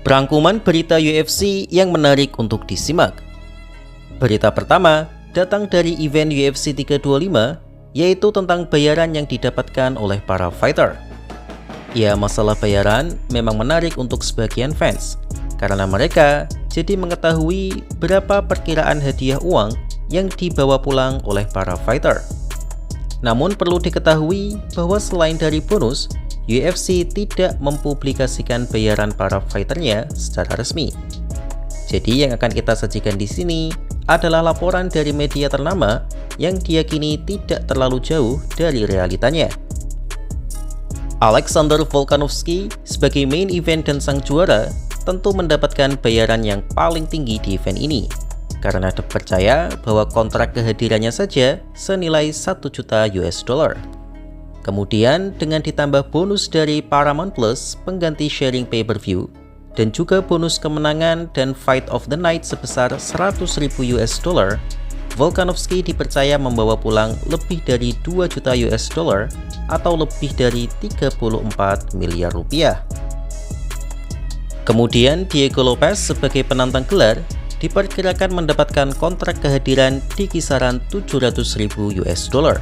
Rangkuman berita UFC yang menarik untuk disimak. Berita pertama datang dari event UFC 325, yaitu tentang bayaran yang didapatkan oleh para fighter. Ya, masalah bayaran memang menarik untuk sebagian fans, karena mereka jadi mengetahui berapa perkiraan hadiah uang yang dibawa pulang oleh para fighter. Namun perlu diketahui bahwa selain dari bonus, UFC tidak mempublikasikan bayaran para fighternya secara resmi. Jadi yang akan kita sajikan di sini adalah laporan dari media ternama yang diyakini tidak terlalu jauh dari realitanya. Alexander Volkanovski sebagai main event dan sang juara tentu mendapatkan bayaran yang paling tinggi di event ini, karena dipercaya bahwa kontrak kehadirannya saja senilai 1 juta US dollar. Kemudian dengan ditambah bonus dari Paramount Plus pengganti sharing pay-per-view dan juga bonus kemenangan dan fight of the night sebesar 100.000 US dollar, Volkanovski dipercaya membawa pulang lebih dari 2 juta US dollar atau lebih dari 34 miliar rupiah. Kemudian Diego Lopez sebagai penantang gelar diperkirakan mendapatkan kontrak kehadiran di kisaran 700.000 US dollar.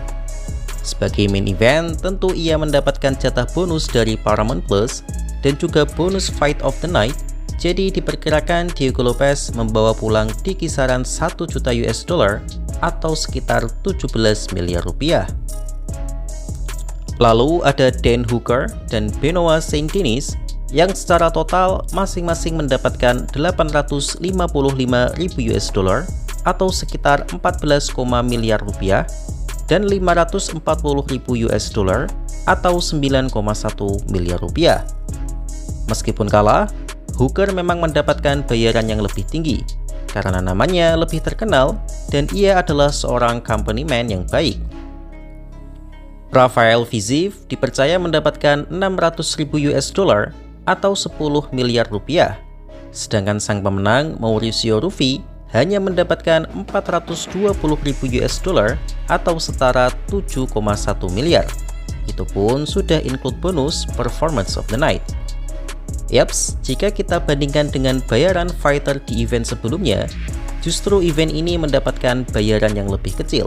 Sebagai main event, tentu ia mendapatkan jatah bonus dari Paramount Plus dan juga bonus fight of the night, jadi diperkirakan Diego Lopez membawa pulang di kisaran 1 juta US dollar atau sekitar 17 miliar rupiah. Lalu ada Dan Hooker dan Benoit Saint-Denis yang secara total masing-masing mendapatkan 855.000 US dollar atau sekitar 14, miliar rupiah dan 540.000 US dollar atau 9,1 miliar rupiah. Meskipun kalah, Hooker memang mendapatkan bayaran yang lebih tinggi karena namanya lebih terkenal dan ia adalah seorang company man yang baik. Rafael Fiziev dipercaya mendapatkan 600.000 US dollar atau 10 miliar rupiah, sedangkan sang pemenang Mauricio Ruffi hanya mendapatkan 420.000 US dollar atau setara 7,1 miliar. Itu pun sudah include bonus performance of the night. Yaps, jika kita bandingkan dengan bayaran fighter di event sebelumnya, justru event ini mendapatkan bayaran yang lebih kecil.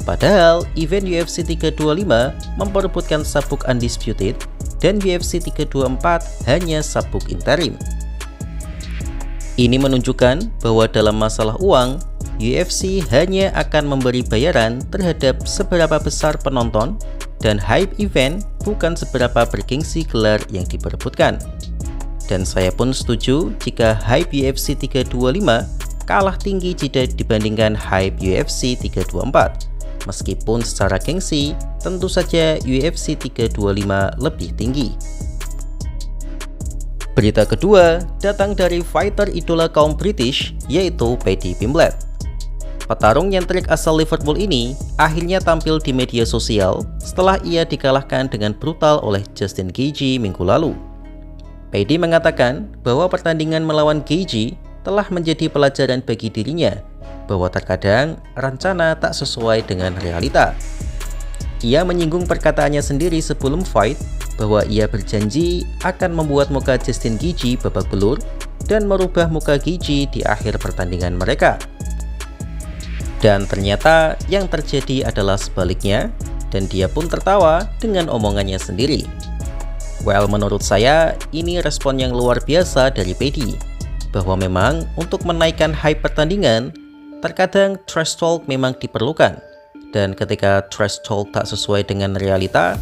Padahal event UFC 325 memperebutkan sabuk undisputed dan UFC 324 hanya sabuk interim. Ini menunjukkan bahwa dalam masalah uang, UFC hanya akan memberi bayaran terhadap seberapa besar penonton dan hype event, bukan seberapa bergengsi gelar yang diperebutkan. Dan saya pun setuju jika hype UFC 325 kalah tinggi jika dibandingkan hype UFC 324. Meskipun secara gengsi, tentu saja UFC 325 lebih tinggi. Berita kedua datang dari fighter idola kaum British, yaitu Paddy Pimblett. Petarung nyentrik asal Liverpool ini akhirnya tampil di media sosial setelah ia dikalahkan dengan brutal oleh Justin Gaethje minggu lalu. Paddy mengatakan bahwa pertandingan melawan Gaethje telah menjadi pelajaran bagi dirinya, bahwa terkadang rencana tak sesuai dengan realita. Ia menyinggung perkataannya sendiri sebelum fight, bahwa ia berjanji akan membuat muka Justin Gaethje babak belur dan merubah muka Gaethje di akhir pertandingan mereka. Dan ternyata yang terjadi adalah sebaliknya, dan dia pun tertawa dengan omongannya sendiri. Well, menurut saya ini respon yang luar biasa dari Paddy, bahwa memang untuk menaikkan hype pertandingan, terkadang trash talk memang diperlukan, dan ketika trash talk tak sesuai dengan realita,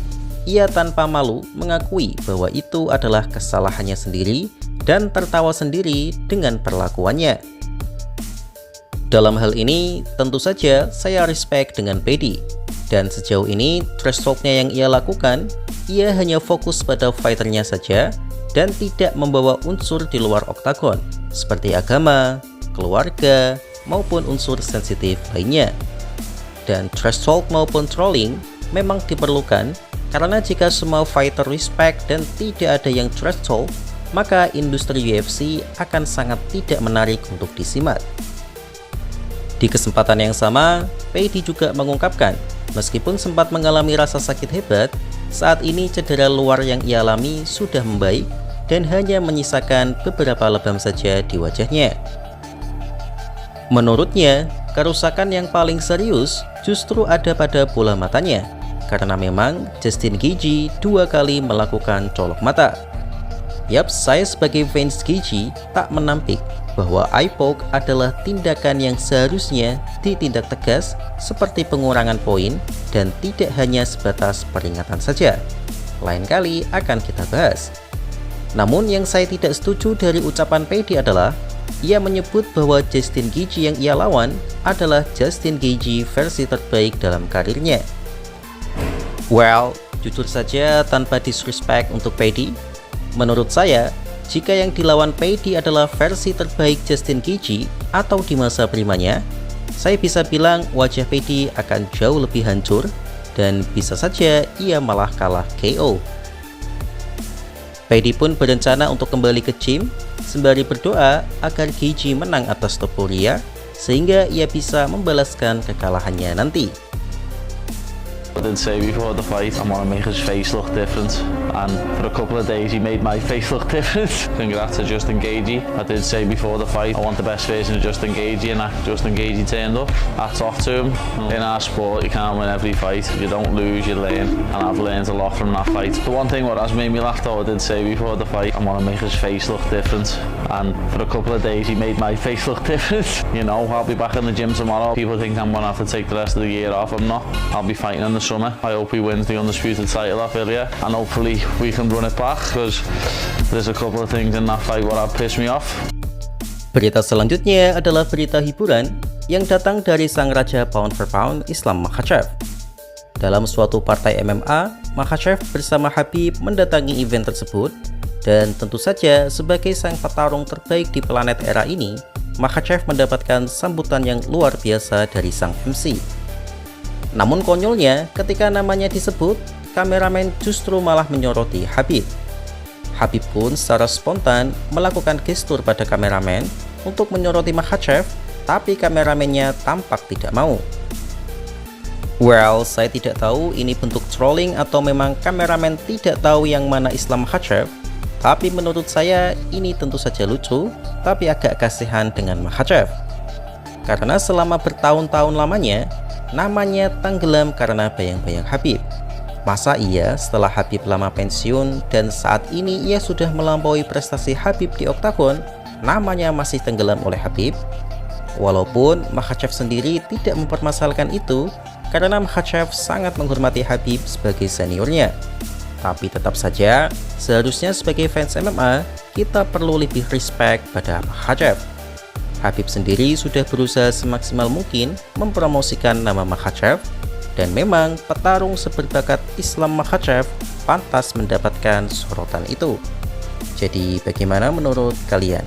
ia tanpa malu mengakui bahwa itu adalah kesalahannya sendiri dan tertawa sendiri dengan perlakuannya. Dalam hal ini, tentu saja saya respect dengan Paddy, dan sejauh ini trash talknya yang ia lakukan, ia hanya fokus pada fighternya saja dan tidak membawa unsur di luar oktagon seperti agama, keluarga, maupun unsur sensitif lainnya. Dan trash talk maupun trolling memang diperlukan, karena jika semua fighter respect dan tidak ada yang trash talk, maka industri UFC akan sangat tidak menarik untuk disimak. Di kesempatan yang sama, Paddy juga mengungkapkan, meskipun sempat mengalami rasa sakit hebat, saat ini cedera luar yang ia alami sudah membaik dan hanya menyisakan beberapa lebam saja di wajahnya. Menurutnya, kerusakan yang paling serius justru ada pada bola matanya, karena memang Justin Gaethje 2 kali melakukan colok mata. Yap, saya sebagai fans Gaethje tak menampik bahwa eye poke adalah tindakan yang seharusnya ditindak tegas seperti pengurangan poin dan tidak hanya sebatas peringatan saja. Lain kali akan kita bahas. Namun yang saya tidak setuju dari ucapan Paddy adalah ia menyebut bahwa Justin Gaethje yang ia lawan adalah Justin Gaethje versi terbaik dalam karirnya. Well, jujur saja tanpa disrespect untuk Paddy, menurut saya, jika yang dilawan Paddy adalah versi terbaik Justin Gaethje atau di masa primanya, saya bisa bilang wajah Paddy akan jauh lebih hancur dan bisa saja ia malah kalah KO. Paddy pun berencana untuk kembali ke gym sembari berdoa agar Gaethje menang atas Topuria sehingga ia bisa membalaskan kekalahannya nanti. I did say before the fight, I want to make his face look different, and for a couple of days he made my face look different. Congrats to Justin Gaethje. I did say before the fight, I want the best version of Justin Gaethje, and Justin Gaethje turned up. Hats off to him. In our sport, you can't win every fight. If you don't lose, you learn, and I've learned a lot from that fight. The one thing what has made me laugh though, I did say before the fight, I want to make his face look different, and for a couple of days he made my face look different. You know, I'll be back in the gym tomorrow. People think I'm gonna have to take the rest of the year off. I'm not. I'll be fighting in the summer. I hope he wins the undisputed title off earlier, and hopefully we can run it back, because there's a couple of things in that fight what have pissed me off. Berita selanjutnya adalah berita hiburan yang datang dari sang raja pound for pound Islam Makhachev. Dalam suatu partai MMA, Makhachev bersama Khabib mendatangi event tersebut, dan tentu saja sebagai sang petarung terbaik di planet era ini, Makhachev mendapatkan sambutan yang luar biasa dari sang MC. Namun konyolnya, ketika namanya disebut, kameramen justru malah menyoroti Khabib. Khabib pun secara spontan melakukan gestur pada kameramen untuk menyoroti Makhachev, tapi kameramennya tampak tidak mau. Well, saya tidak tahu ini bentuk trolling atau memang kameramen tidak tahu yang mana Islam Makhachev, tapi menurut saya ini tentu saja lucu, tapi agak kasihan dengan Makhachev. Karena selama bertahun-tahun lamanya, namanya tenggelam karena bayang-bayang Khabib. Masa iya setelah Khabib lama pensiun dan saat ini ia sudah melampaui prestasi Khabib di oktagon, namanya masih tenggelam oleh Khabib? Walaupun Makhachev sendiri tidak mempermasalahkan itu karena Makhachev sangat menghormati Khabib sebagai seniornya. Tapi tetap saja, seharusnya sebagai fans MMA, kita perlu lebih respect pada Makhachev. Khabib sendiri sudah berusaha semaksimal mungkin mempromosikan nama Makhachev, dan memang petarung seberbakat Islam Makhachev pantas mendapatkan sorotan itu. Jadi bagaimana menurut kalian?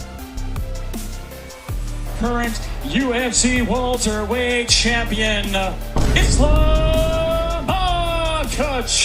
Current UFC welterweight champion Islam Makhachev.